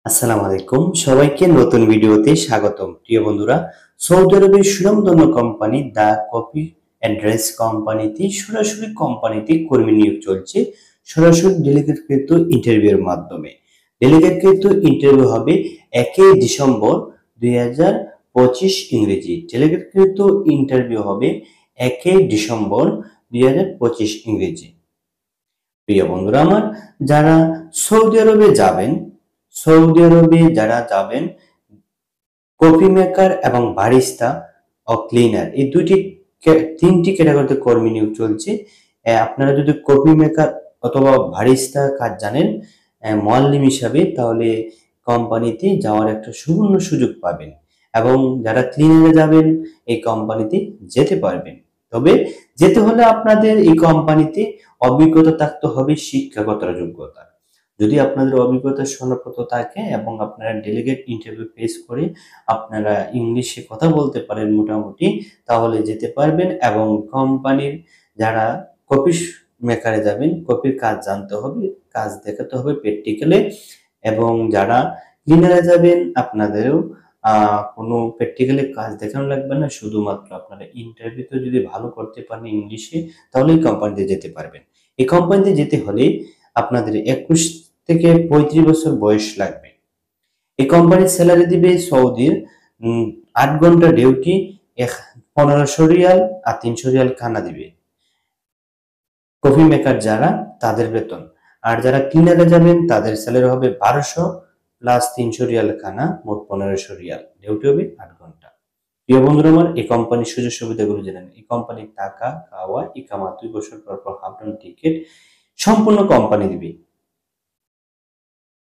আসসালামু আলাইকুম, সবাইকে নতুন ভিডিওতে স্বাগতম। প্রিয় বন্ধুরা, সৌদি আরবের সুনামধন্য company the coffee and dress কোম্পানিতে সরাসরি কোম্পানিতে কর্মী নিয়োগ চলছে, সরাসরি ডেলিগেটকৃত ইন্টারভিউর মাধ্যমে। ডেলিগেটকৃত ইন্টারভিউ হবে 1 ডিসেম্বর 2025 ইংরেজি। ডেলিগেটকৃত ইন্টারভিউ হবে 1 ডিসেম্বর 2025 ইংরেজি। প্রিয় বন্ধুরা আমার, যারা সৌদি আরবে যাবেন, যারা যাবেন কফি মেকার এবং বারিস্তা ও ক্লিনার, এই তিনটি ক্যাটাগরিতে কর্মী নিয়োগ চলছে। আপনারা যদি কফি মেকার অথবা বারিস্তা কাজ জানেন মুআল্লিম হিসাবে, তাহলে কোম্পানিতে যাওয়ার একটা সুবর্ণ সুযোগ পাবেন, এবং যারা ক্লিনারে যাবেন এই কোম্পানিতে যেতে পারবেন। তবে যেতে হলে আপনাদের এই কোম্পানিতে অভিজ্ঞতা থাকতে হবে, শিক্ষাগত যোগ্যতা। যদি আপনাদের অভিজ্ঞতার সনদপত্র থাকে এবং আপনারা ডেলিগেট ইন্টারভিউ ফেস করে আপনারা ইংলিশে কথা বলতে পারেন মোটামুটি, তাহলে যেতে পারবেন। এবং কোম্পানির যারা কফি মেকারে যাবেন, কফির কাজ জানতে হবে, কাজ দেখাতে হবে প্র্যাকটিক্যালে। এবং যারা ক্লিনারে যাবেন, আপনাদেরও কোনো প্র্যাকটিক্যালি কাজ দেখানো লাগবে না, শুধুমাত্র আপনারা ইন্টারভিউতে যদি ভালো করতে পারেন ইংলিশে, তাহলেই কোম্পানিতে যেতে পারবেন। এই কোম্পানিতে যেতে হলে আপনাদের 21 থেকে 35 বছর বয়স লাগবে। এই কোম্পানির স্যালারি দিবে সৌদির 8 ঘন্টা ডিউটি 1500 রিয়াল আর 300 রিয়াল খানা দিবে কফি মেকার যারা, তাদের বেতন। আর যারা ক্লিনারে যাবেন তাদের স্যালারি হবে 1200 প্লাস 300 রিয়াল খানা, মোট 1500 রিয়াল। ডিউটি হবে 8 ঘন্টা। প্রিয় বন্ধুরা আমার, এই কোম্পানির সুযোগ সুবিধাগুলো জেনে নিন। এই কোম্পানির টাকা, খাওয়া, ইকামা 2 বছর পর পর হাফ ডাউন টিকিট সম্পূর্ণ কোম্পানি দিবে।